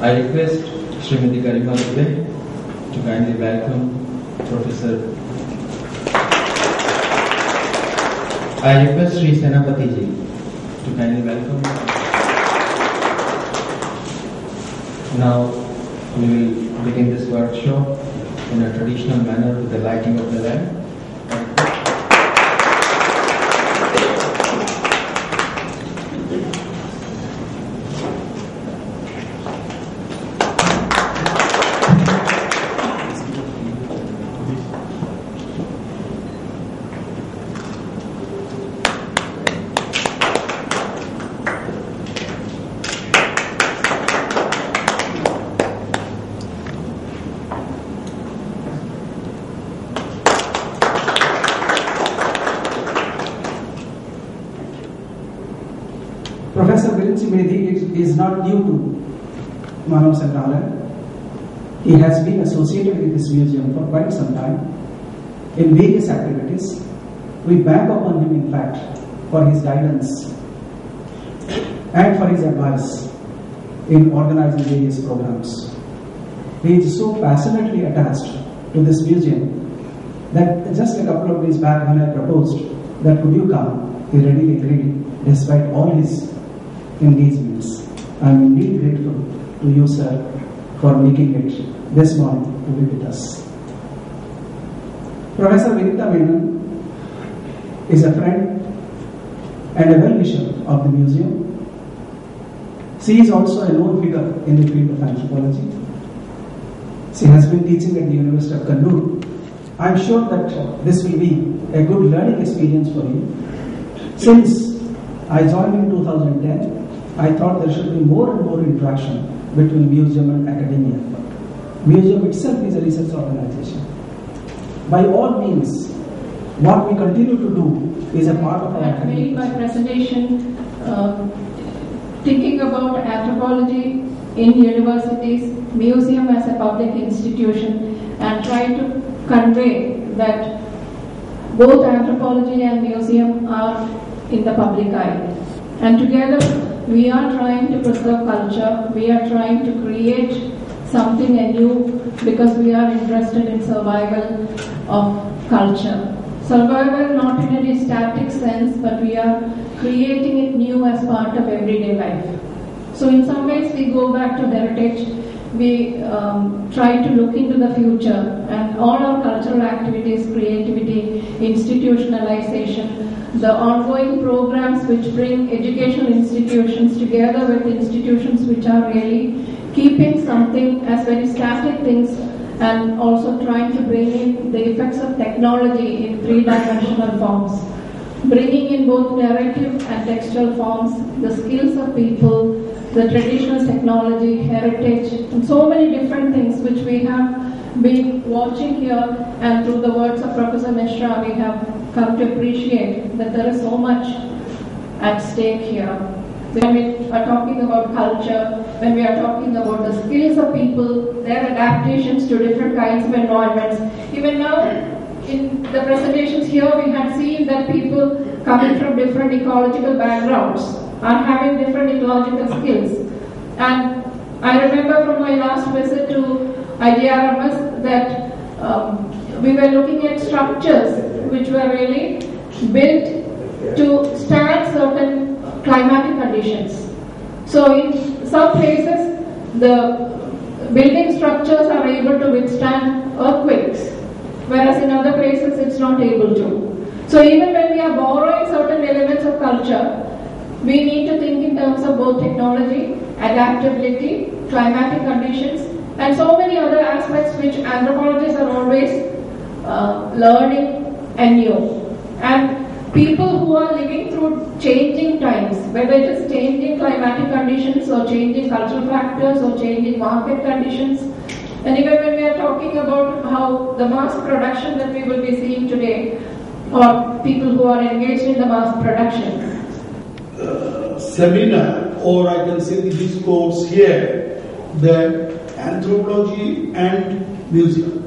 I request Srimati Garima Dubey to kindly welcome Professor. I request Sri Senapati ji to kindly welcome. Now we will begin this workshop in a traditional manner with the lighting of the lamp. Is not new to Manav Sangrahalaya. He has been associated with this museum for quite some time in various activities. We bank upon him, in fact, for his guidance and for his advice in organizing various programs. He is so passionately attached to this museum that just a couple of days back when I proposed that could you come, he readily agreed despite all his engagements. I am indeed grateful to you, sir, for making it this morning to be with us. Professor Vinita Menon is a friend and a well-wisher of the museum. She is also a known figure in the field of anthropology. She has been teaching at the University of Kannur. I am sure that this will be a good learning experience for you. Since I joined in 2010, I thought there should be more and more interaction between museum and academia. Museum itself is a research organization. By all means, what we continue to do is a part of our academic. I made my presentation thinking about anthropology in universities, museum as a public institution, and try to convey that both anthropology and museum are in the public eye. And together, we are trying to preserve culture, we are trying to create something anew because we are interested in survival of culture. Survival not in any static sense, but we are creating it new as part of everyday life. So in some ways we go back to heritage, we try to look into the future, and all our cultural activities, creativity, institutionalization, the ongoing programs which bring educational institutions together with institutions which are really keeping something as very static things and also trying to bring in the effects of technology in three-dimensional forms. Bringing in both narrative and textual forms, the skills of people, the traditional technology, heritage, and so many different things which we have been watching here, and through the words of Professor Mishra, we have come to appreciate that there is so much at stake here. When we are talking about culture, when we are talking about the skills of people, their adaptations to different kinds of environments. Even now, in the presentations here, we had seen that people coming from different ecological backgrounds are having different ecological skills. And I remember from my last visit to IGRMS that we were looking at structures which were really built to stand certain climatic conditions. So in some places, the building structures are able to withstand earthquakes, whereas in other places it's not able to. So even when we are borrowing certain elements of culture, we need to think in terms of both technology, adaptability, climatic conditions, and so many other aspects which anthropologists are always learning anew. And people who are living through changing times, whether it is changing climatic conditions or changing cultural factors or changing market conditions, and even when we are talking about how the mass production that we will be seeing today, or people who are engaged in the mass production. Seminar, or I can say the discourse here, the anthropology and museum.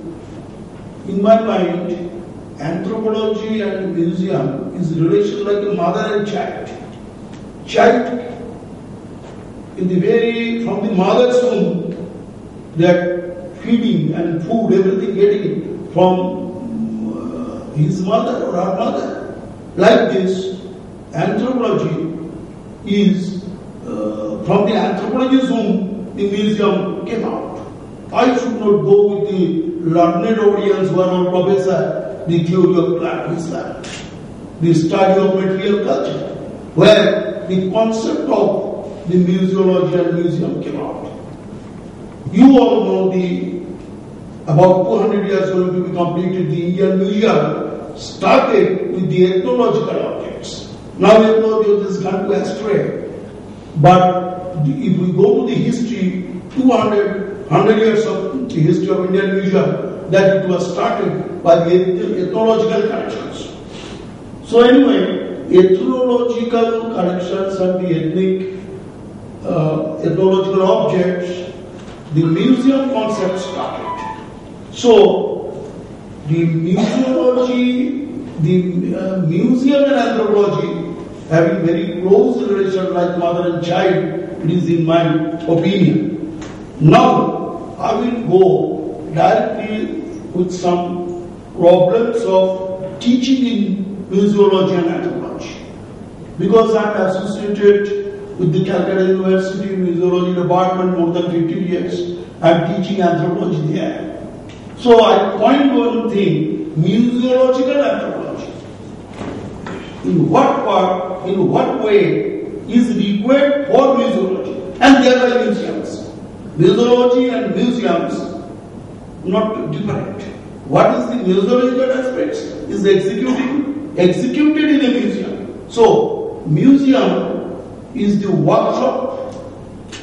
In my mind, anthropology and museum is relation like a mother and child. Child, from the mother's womb, that feeding and food, everything getting from his mother or her mother. Like this, anthropology is from the anthropologist's whom the museum came out. I should not go with the learned audience who are all professor, the theory of plant Islam, the study of material culture, where the concept of the museology and museum came out. You all know about 200 years going to be completed, the Indian Museum started with the ethnological objects. Now ethnology has gone to astray. But if we go to the history, 100 years of the history of Indian Museum, that it was started by the ethnological collections. So anyway, ethnological collections and the ethnic ethnological objects, the museum concept started. So the museology, the museum and anthropology having very close relation like mother and child, it is in my opinion. Now I will go directly with some problems of teaching in museology and anthropology. Because I am associated with the Calcutta University Museology Department more than 15 years. I am teaching anthropology there. So I point one thing, museological anthropology. In what way is required for museology? And there are museums. Museology and museums not different. What is the museological aspects? Is executed in a museum. So museum is the workshop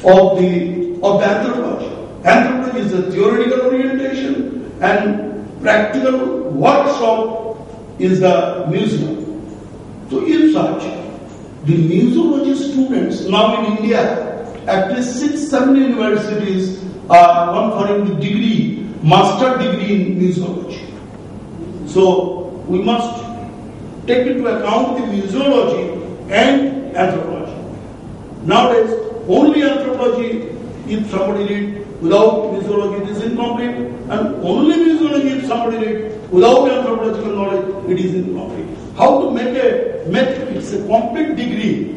of the anthropology. Anthropology is a theoretical orientation and practical workshop is the museum. So if such, the museology students now in India, at least 6-7 universities are conferring the degree, master degree in museology. So we must take into account the museology and anthropology. Nowadays, only anthropology, if somebody read without museology, it is incomplete, and only museology, if somebody read without anthropological knowledge, it is incomplete. How to make it's a complete degree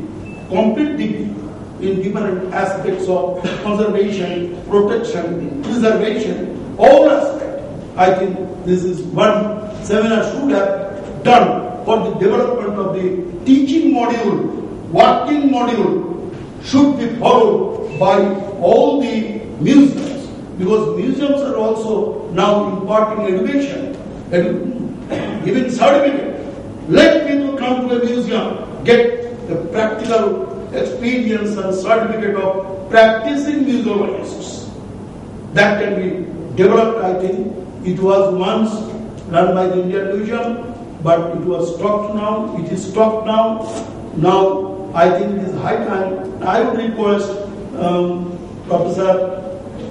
in different aspects of conservation, protection, preservation, all aspects. I think this is one seminar should have done for the development of the teaching module, working module should be followed by all the museums, because museums are also now imparting education, giving certificate. Let people come to a museum, get the practical experience and certificate of practicing museologists. That can be developed, I think. It was once run by the Indian Museum, but it was stopped now. It is stopped now. Now, I think it is high time. I would request Professor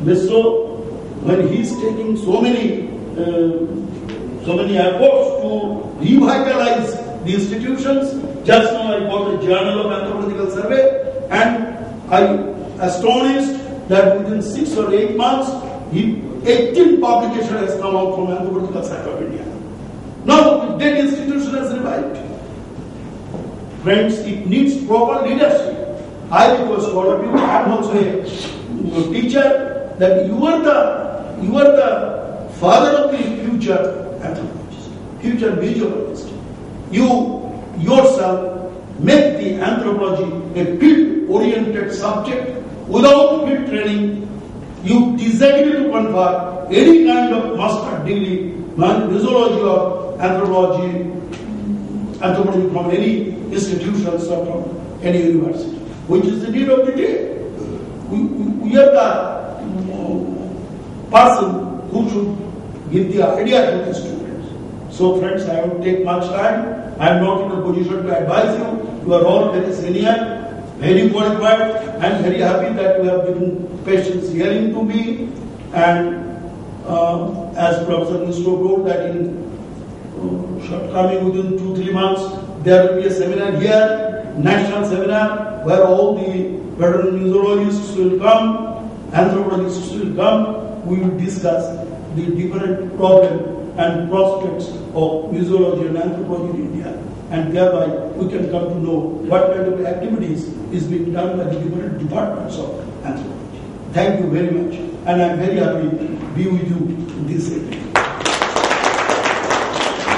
Misro, when he is taking so many efforts to revitalize the institutions. Just now I got a Journal of Anthropological Survey, and I astonished that within 6 or 8 months, 18 publications has come out from Anthropological Survey of India. Now the dead institution has revived. Friends, it needs proper leadership. I request all of you, I am also a teacher, that you are the father of the future anthropologist, future museologist. You yourself make the anthropology a field-oriented subject. Without field training, you disagree to confer any kind of master degree, museology or anthropology from any institutions or from any university, which is the need of the day. We are the person who should give the idea to the students. So friends, I won't take much time. I am not in a position to advise you. You are all very senior, very qualified. I am very happy that you have given patience hearing to me. And as Professor Misro told that in shortcoming within 2-3 months, there will be a seminar here, national seminar, where all the veteran museologists will come, anthropologists will come, we will discuss the different problems and prospects of museology and anthropology in India. And thereby we can come to know what kind of activities is being done by the different departments of anthropology. Thank you very much. And I'm very happy to be with you in this area.